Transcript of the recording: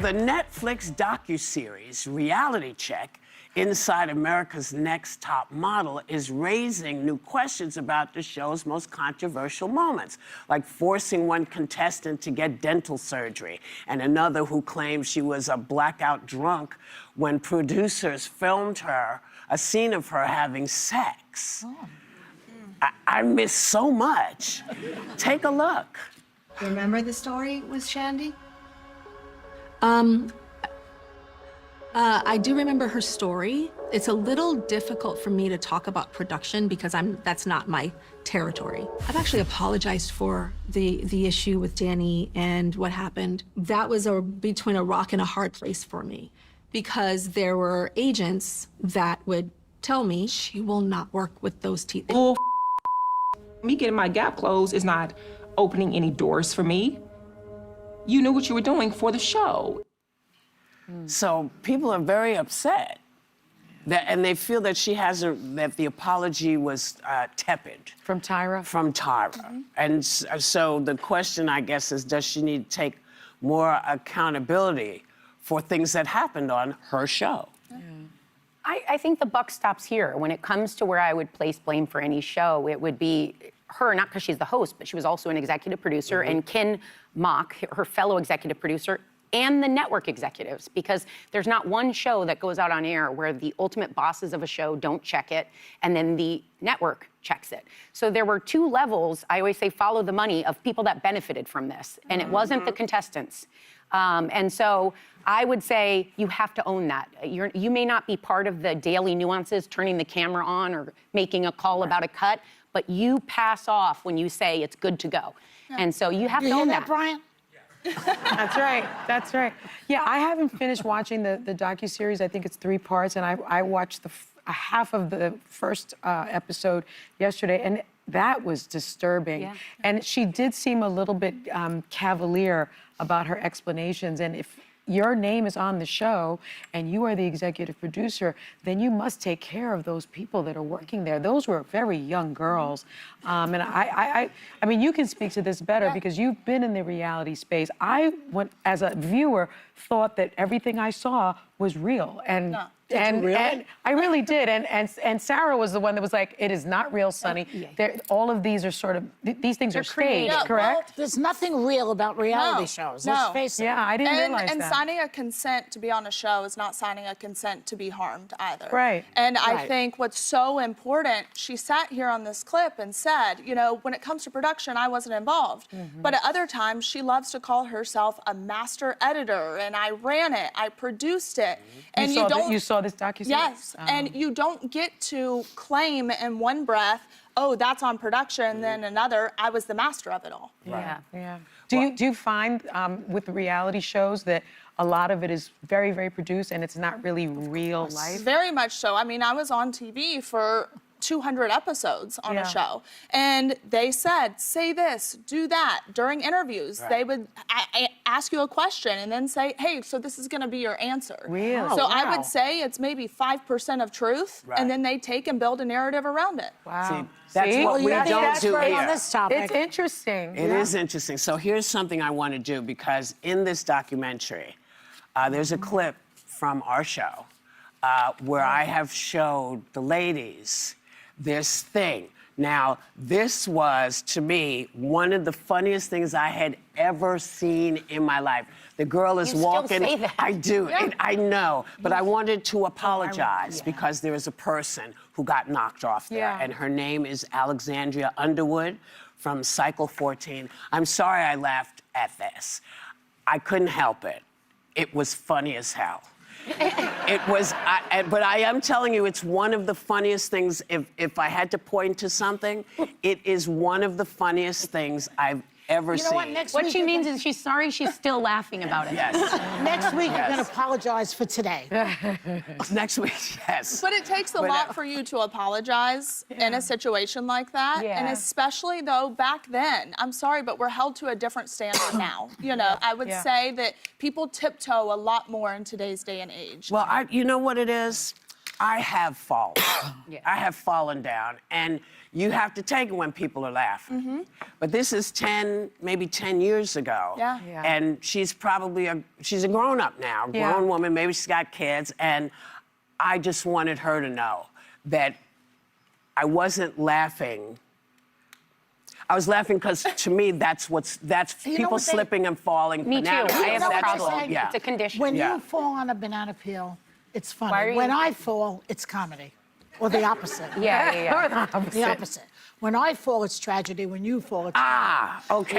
The Netflix docuseries Reality Check Inside America's Next Top Model is raising new questions about the show's most controversial moments, like forcing one contestant to get dental surgery and another who claims she was a blackout drunk when producers filmed her, a scene of her having sex. Oh. I miss so much. Take a look. Remember the story with Shandy? I do remember her story. It's a little difficult for me to talk about production because that's not my territory. I've actually apologized for the issue with Danny and what happened. That was between a rock and a hard place for me because there were agents that would tell me she will not work with those teeth. Me getting my gap closed is not opening any doors for me. You knew what you were doing for the show. So people are very upset, and they feel that that the apology was tepid. From Tyra? From Tyra. Mm-hmm. And so the question, I guess, is does she need to take more accountability for things that happened on her show? Yeah. I think the buck stops here. When it comes to where I would place blame for any show, it would be her, not because she's the host, but she was also an executive producer, and Ken Mock, her fellow executive producer, and the network executives, because there's not one show that goes out on air where the ultimate bosses of a show don't check it, and then the network checks it. So there were two levels, I always say follow the money, of people that benefited from this, and it wasn't the contestants. And so I would say you have to own that. You may not be part of the daily nuances, turning the camera on or making a call about a cut, but you pass off when you say it's good to go. Yeah. And so you have to own that. Brian? That's right. That's right. Yeah, I haven't finished watching the docuseries. I think it's 3 parts, and I watched half of the first episode yesterday, and that was disturbing. Yeah. And she did seem a little bit cavalier about her explanations. And if your name is on the show and you are the executive producer, then you must take care of those people that are working there. Those were very young girls. And I mean, you can speak to this better because you've been in the reality space. I, as a viewer, thought that everything I saw was real. And no. And I really did. And Sarah was the one that was like, it is not real, Sonny. All of these are sort of, these things are staged, correct? Well, there's nothing real about reality shows. Let's face it. Yeah, I didn't realize that. And signing a consent to be on a show is not signing a consent to be harmed either. Right. And I think what's so important, she sat here on this clip and said, you know, when it comes to production, I wasn't involved. But at other times, she loves to call herself a master editor, and I ran it, I produced it. And you saw this docuseries? Yes, and you don't get to claim in one breath, oh, that's on production, then another, I was the master of it all. Right. Yeah. Do you find with reality shows that a lot of it is very, very produced and it's not really real life? Very much so. I mean, I was on TV for 200 episodes on a show, and they said, say this, do that. During interviews, they would ask you a question and then say, hey, so this is going to be your answer. Really? So I would say it's maybe 5% of truth, and then they take and build a narrative around it. Wow. That's what we don't do here. On this topic. It's interesting. It is interesting. So here's something I want to do, because in this documentary, there's a clip from our show where I have showed the ladies this thing. Now, this was, to me, one of the funniest things I had ever seen in my life. The girl is walking. Still say that. I do. I know. But I wanted to apologize because there is a person who got knocked off there, and her name is Alexandria Underwood from Cycle 14. I'm sorry I laughed at this. I couldn't help it. It was funny as hell. It was, but I am telling you, it's one of the funniest things. If I had to point to something, it is one of the funniest things I've ever seen. What she means is she's sorry she's still laughing about it. Yes. Next week, you're going to apologize for today. Next week, yes. But it takes a lot for you to apologize in a situation like that. And especially, though, back then, I'm sorry, but we're held to a different standard now. You know, I would say that people tiptoe a lot more in today's day and age. Well, you know what it is? I have fallen. I have fallen down, and you have to take it when people are laughing. But this is maybe 10 years ago. Yeah. And she's probably she's a grown-up now, grown woman, maybe she's got kids, and I just wanted her to know that I wasn't laughing. I was laughing because, to me, that's people slipping and falling. Me too. Banana I have peels, no that's problem. all. Yeah. It's a condition. When Yeah. you fall on a banana peel, it's funny. Why are you- When I fall, it's comedy. Or the opposite. Yeah. The opposite. When I fall, it's tragedy. When you fall, it's Okay.